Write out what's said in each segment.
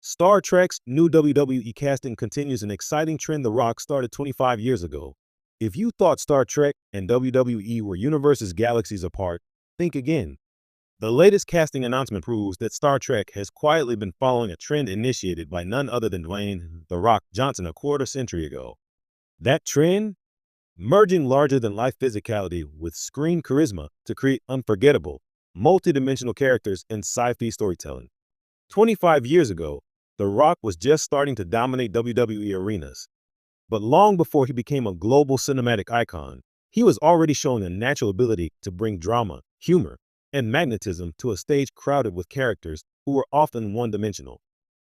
Star Trek's new WWE casting continues an exciting trend The Rock started 25 years ago. If you thought Star Trek and WWE were universes galaxies apart, think again. The latest casting announcement proves that Star Trek has quietly been following a trend initiated by none other than Dwayne "The Rock" Johnson a quarter century ago. That trend? Merging larger-than-life physicality with screen charisma to create unforgettable, multidimensional characters in sci-fi storytelling. 25 years ago, The Rock was just starting to dominate WWE arenas. But long before he became a global cinematic icon, he was already showing a natural ability to bring drama, humor, and magnetism to a stage crowded with characters who were often one-dimensional.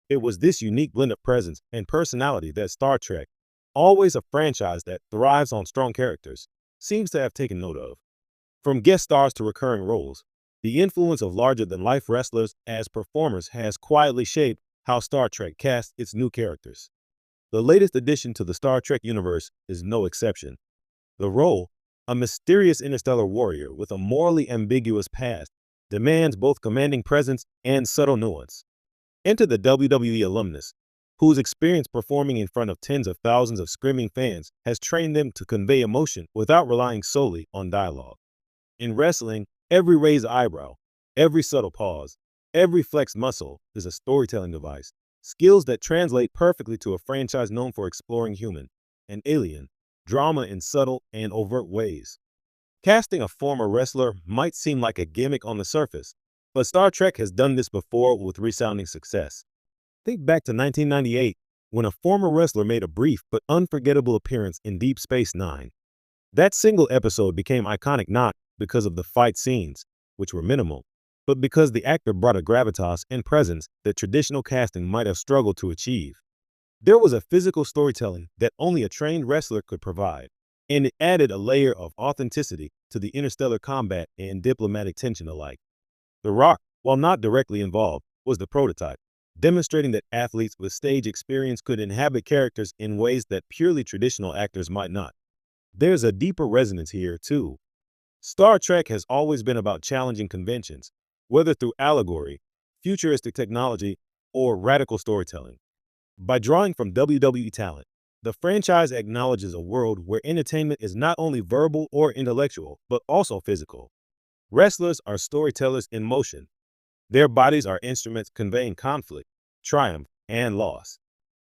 It was this unique blend of presence and personality that Star Trek, always a franchise that thrives on strong characters, seems to have taken note of. From guest stars to recurring roles, the influence of larger-than-life wrestlers as performers has quietly shaped how Star Trek casts its new characters. The latest addition to the Star Trek universe is no exception. The role, a mysterious interstellar warrior with a morally ambiguous past, demands both commanding presence and subtle nuance. Enter the WWE alumnus, whose experience performing in front of tens of thousands of screaming fans has trained them to convey emotion without relying solely on dialogue. In wrestling, every raised eyebrow, every subtle pause, every flexed muscle is a storytelling device, skills that translate perfectly to a franchise known for exploring human and alien drama in subtle and overt ways. Casting a former wrestler might seem like a gimmick on the surface, but Star Trek has done this before with resounding success. Think back to 1998, when a former wrestler made a brief but unforgettable appearance in Deep Space Nine. That single episode became iconic not because of the fight scenes, which were minimal, but because the actor brought a gravitas and presence that traditional casting might have struggled to achieve. There was a physical storytelling that only a trained wrestler could provide, and it added a layer of authenticity to the interstellar combat and diplomatic tension alike. The Rock, while not directly involved, was the prototype, demonstrating that athletes with stage experience could inhabit characters in ways that purely traditional actors might not. There's a deeper resonance here, too. Star Trek has always been about challenging conventions, whether through allegory, futuristic technology, or radical storytelling. By drawing from WWE talent, the franchise acknowledges a world where entertainment is not only verbal or intellectual, but also physical. Wrestlers are storytellers in motion. Their bodies are instruments conveying conflict, triumph, and loss.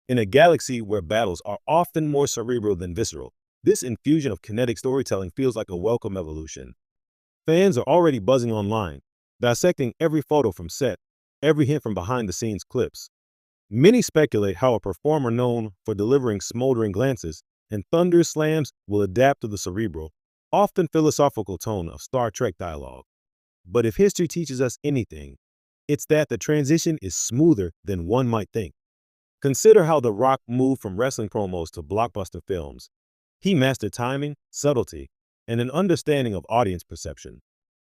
In a galaxy where battles are often more cerebral than visceral, this infusion of kinetic storytelling feels like a welcome evolution. Fans are already buzzing online, dissecting every photo from set, every hint from behind-the-scenes clips. Many speculate how a performer known for delivering smoldering glances and thunderous slams will adapt to the cerebral, often philosophical tone of Star Trek dialogue. But if history teaches us anything, it's that the transition is smoother than one might think. Consider how The Rock moved from wrestling promos to blockbuster films. He mastered timing, subtlety, and an understanding of audience perception.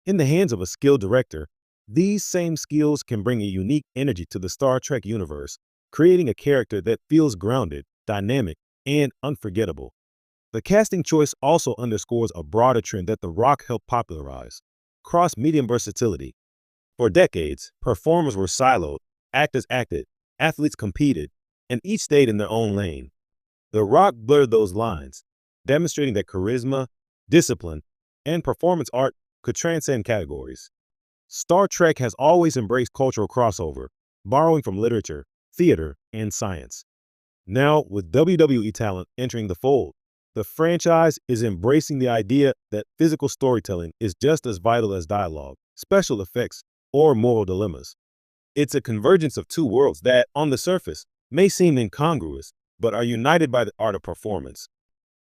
In the hands of a skilled director, these same skills can bring a unique energy to the Star Trek universe, creating a character that feels grounded, dynamic, and unforgettable. The casting choice also underscores a broader trend that The Rock helped popularize: cross-medium versatility. For decades, performers were siloed, actors acted, athletes competed, and each stayed in their own lane. The Rock blurred those lines, demonstrating that charisma, discipline, and performance art could transcend categories. Star Trek has always embraced cultural crossover, borrowing from literature, theater, and science. Now, with WWE talent entering the fold, the franchise is embracing the idea that physical storytelling is just as vital as dialogue, special effects, or moral dilemmas. It's a convergence of two worlds that, on the surface, may seem incongruous, but are united by the art of performance.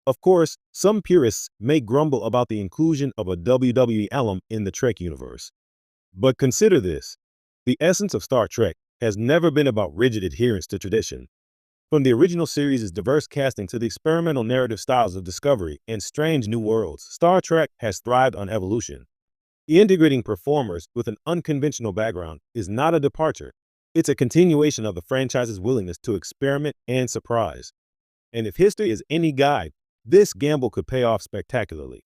Of course, some purists may grumble about the inclusion of a WWE alum in the Trek universe. But consider this: the essence of Star Trek has never been about rigid adherence to tradition. From the original series' diverse casting to the experimental narrative styles of Discovery and Strange New Worlds, Star Trek has thrived on evolution. Integrating performers with an unconventional background is not a departure. It's a continuation of the franchise's willingness to experiment and surprise. And if history is any guide, this gamble could pay off spectacularly.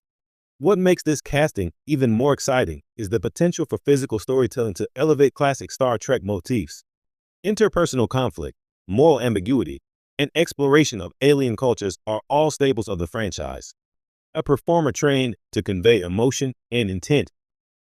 What makes this casting even more exciting is the potential for physical storytelling to elevate classic Star Trek motifs. Interpersonal conflict, moral ambiguity, and exploration of alien cultures are all staples of the franchise. A performer trained to convey emotion and intent